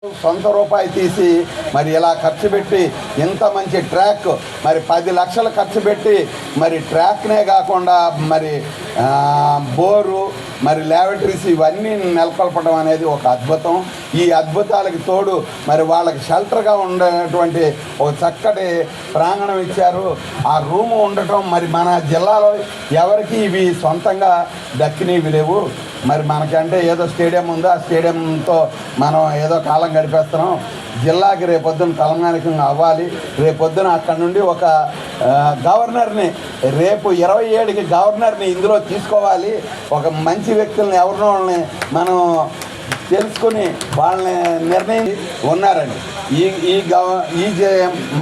సొంత రూపాయి తీసి మరి ఇలా ఖర్చు పెట్టి ఇంత మంచి ట్రాక్ మరి 10 లక్షలు ఖర్చు పెట్టి మరి ట్రాక్నే కాకుండా మరి బోరు మరి ల్యాబొరేటరీస్ ఇవన్నీ నెలకొల్పడం అనేది ఒక అద్భుతం. ఈ అద్భుతాలకి తోడు మరి వాళ్ళకి షెల్టర్గా ఉండేటువంటి ఒక చక్కటి ప్రాంగణం ఇచ్చారు. ఆ రూము ఉండటం మరి మన జిల్లాలో ఎవరికి ఇవి సొంతంగా దక్కినవి లేవు. మరి మనకంటే ఏదో స్టేడియం ఉందో ఆ స్టేడియంతో మనం ఏదో కాలం గడిపేస్తున్నాం. జిల్లాకి రేపొద్దున తలంగాణికంగా అవ్వాలి. రేపొద్దున అక్కడ నుండి ఒక గవర్నర్ని రేపు 27కి గవర్నర్ని ఇందులో తీసుకోవాలి. ఒక మంచి వ్యక్తుల్ని ఎవరినో వాళ్ళని మనం తెలుసుకుని వాళ్ళని నిర్ణయం ఉన్నారండి. ఈ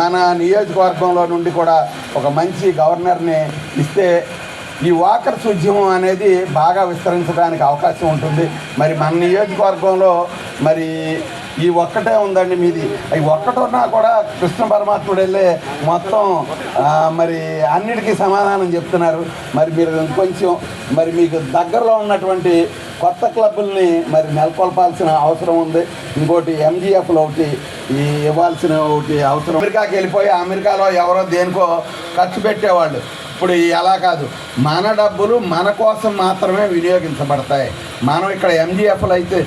మన నియోజకవర్గంలో నుండి కూడా ఒక మంచి గవర్నర్ని ఇస్తే ఈ వాకర్స్ ఉద్యమం అనేది బాగా విస్తరించడానికి అవకాశం ఉంటుంది. మరి మన నియోజకవర్గంలో మరి ఈ ఒక్కటే ఉందండి మీది. ఈ ఒక్కటున్నా కూడా కృష్ణ పరమాత్ముడు వెళ్ళే మొత్తం మరి అన్నిటికీ సమాధానం చెప్తున్నారు. మరి మీరు కొంచెం మరి మీకు దగ్గరలో ఉన్నటువంటి కొత్త క్లబ్బుల్ని మరి నెలకొల్పాల్సిన అవసరం ఉంది. ఇంకోటి MGFలో ఒకటి ఇవ్వాల్సిన ఒకటి అవసరం. అమెరికాకి వెళ్ళిపోయి అమెరికాలో ఎవరో దేనికో ఖర్చు పెట్టేవాళ్ళు. ఇప్పుడు ఎలా కాదు, మన డబ్బులు మన కోసం మాత్రమే వినియోగించబడతాయి. మనం ఇక్కడ MGFలు అయితే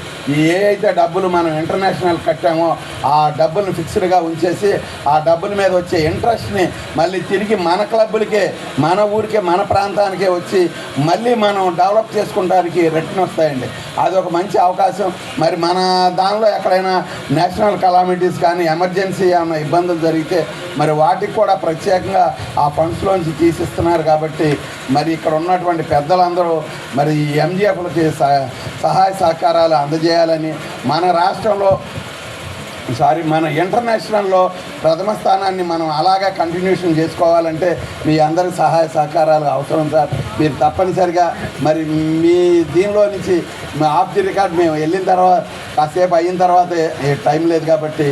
అయితే డబ్బులు మనం ఇంటర్నేషనల్ కట్టామో ఆ డబ్బులను ఫిక్స్డ్గా ఉంచేసి ఆ డబ్బుల మీద వచ్చే ఇంట్రెస్ట్ని మళ్ళీ తిరిగి మన క్లబ్బులకే మన ఊరికే మన ప్రాంతానికే వచ్చి మళ్ళీ మనం డెవలప్ చేసుకోవడానికి రిటర్న్ వస్తాయండి. అది ఒక మంచి అవకాశం. మరి మన దానిలో ఎక్కడైనా నేషనల్ కలామిటీస్ కానీ ఎమర్జెన్సీ ఏమైనా ఇబ్బందులు జరిగితే మరి వాటికి కూడా ప్రత్యేకంగా ఆ ఫండ్స్లోంచి తీసిస్తున్నారు. కాబట్టి మరి ఇక్కడ ఉన్నటువంటి పెద్దలందరూ మరి ఈ MGFలకి సహాయ సహకారాలు అందజేయాలని మన రాష్ట్రంలో మన ఇంటర్నేషనల్లో ప్రథమ స్థానాన్ని మనం అలాగే కంటిన్యూషన్ చేసుకోవాలంటే మీ అందరి సహాయ సహకారాలు అవసరం సార్. మీరు తప్పనిసరిగా మరి మీ దీనిలో నుంచి ఆఫ్ ది రికార్డ్ మేము వెళ్ళిన తర్వాత కాసేపు అయిన తర్వాత టైం లేదు కాబట్టి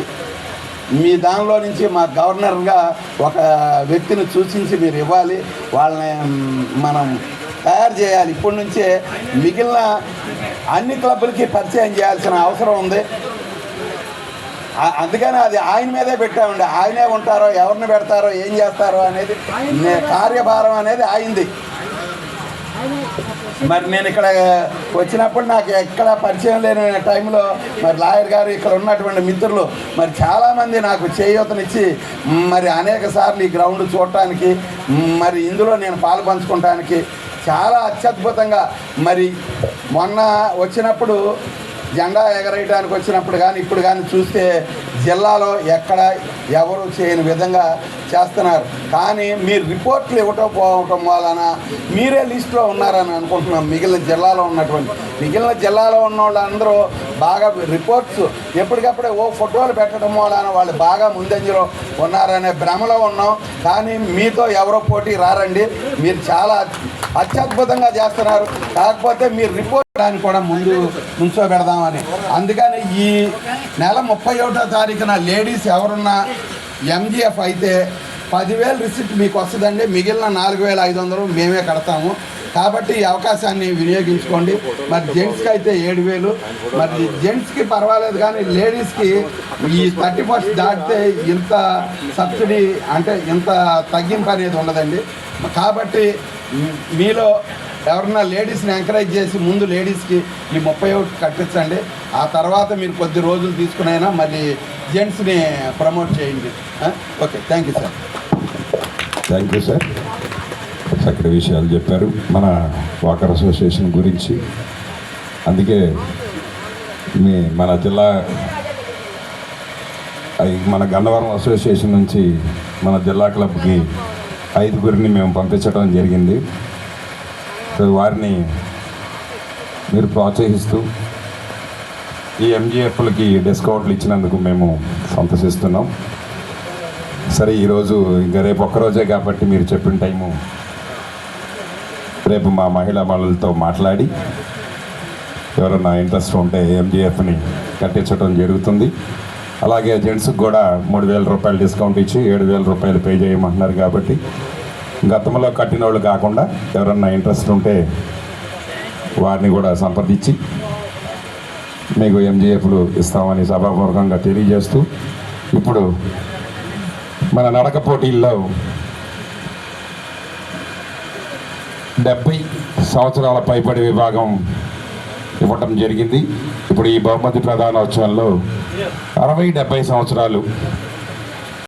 మీ దానిలో నుంచి మా గవర్నర్గా ఒక వ్యక్తిని సూచించి మీరు ఇవ్వాలి. వాళ్ళని మనం తయారు చేయాలి. ఇప్పటి నుంచే మిగిలిన అన్ని క్లబ్బులకి పరిచయం చేయాల్సిన అవసరం ఉంది. అందుకని అది ఆయన మీదే పెట్టామండి. ఆయనే ఉంటారో ఎవరిని పెడతారో ఏం చేస్తారో అనేది కార్యభారం అనేది ఆయింది. మరి నేను ఇక్కడ వచ్చినప్పుడు నాకు ఎక్కడ పరిచయం లేని టైంలో మరి లాయర్ గారు ఇక్కడ ఉన్నటువంటి మిత్రులు మరి చాలామంది నాకు చేయూతనిచ్చి మరి అనేక సార్లు ఈ గ్రౌండ్ చూడటానికి మరి ఇందులో నేను పాలు పంచుకోవటానికి చాలా అత్యద్భుతంగా మరి మొన్న వచ్చినప్పుడు జెండా ఎగరేయడానికి వచ్చినప్పుడు కానీ ఇప్పుడు కానీ చూస్తే జిల్లాలో ఎక్కడ ఎవరు చేయని విధంగా చేస్తున్నారు. కానీ మీరు రిపోర్ట్లు ఇవ్వకపోవటం వలన మీరే లిస్టులో ఉన్నారని అనుకుంటున్నాం. మిగిలిన జిల్లాలో ఉన్న వాళ్ళందరూ బాగా రిపోర్ట్స్ ఎప్పటికప్పుడే ఫోటోలు పెట్టడం వలన వాళ్ళు బాగా ముందంజలో ఉన్నారనే భ్రమలో ఉన్నాం. కానీ మీతో ఎవరో పోటీ రారండి. మీరు చాలా అత్యద్భుతంగా చేస్తున్నారు. కాకపోతే మీరు రిపోర్ట్ దాన్ని కూడా ముందు నుంచోబెడదామని. అందుకని ఈ నెల 31వ తారీఖున లేడీస్ ఎవరున్నా MGF అయితే 10,000 రిసిప్ట్ మీకు వస్తుందండి. మిగిలిన 4,500 మేమే కడతాము. కాబట్టి ఈ అవకాశాన్ని వినియోగించుకోండి. మరి జెంట్స్కి అయితే 7,000. మరి జెంట్స్కి పర్వాలేదు కానీ లేడీస్కి ఈ 31st దాటితే ఇంత సబ్సిడీ అంటే ఇంత తగ్గింపు అనేది ఉండదండి. కాబట్టి మీలో ఎవరన్నా లేడీస్ని ఎంకరేజ్ చేసి ముందు లేడీస్కి ఈ 31 కట్టించండి. ఆ తర్వాత మీరు కొద్ది రోజులు తీసుకునైనా మళ్ళీ జెంట్స్ని ప్రమోట్ చేయండి. Okay, thank you sir. Thank you sir. చక్కటి విషయాలు చెప్పారు మన వాకర్ అసోసియేషన్ గురించి. అందుకే మన జిల్లా మన గన్నవరం అసోసియేషన్ నుంచి మన జిల్లా క్లబ్కి 5గురిని మేము పంపించడం జరిగింది. వారిని మీరు ప్రోత్సహిస్తూ ఈ MGFలకి డిస్కౌంట్లు ఇచ్చినందుకు మేము సంతోషిస్తున్నాం. సరే, ఈరోజు ఇంకా రేపు ఒక్కరోజే కాబట్టి మీరు చెప్పిన టైము రేపు మా మహిళా మనులతో మాట్లాడి ఎవరైనా ఇంట్రెస్ట్ ఉంటే MGFని కట్టించడం జరుగుతుంది. అలాగే జెంట్స్కి కూడా 3,000 రూపాయలు డిస్కౌంట్ ఇచ్చి 7,000 రూపాయలు పే చేయమంటున్నారు. కాబట్టి గతంలో కట్టిన వాళ్ళు కాకుండా ఎవరన్నా ఇంట్రెస్ట్ ఉంటే వారిని కూడా సంప్రదించి మీకు ఎంజీఎఫ్లు ఇస్తామని సభాపూర్వకంగా తెలియజేస్తూ ఇప్పుడు మన నడక పోటీల్లో 70 సంవత్సరాల పైబడి విభాగం ఇవ్వటం జరిగింది. ఇప్పుడు ఈ బహుమతి ప్రదానోత్సవంలో 60-70 సంవత్సరాలు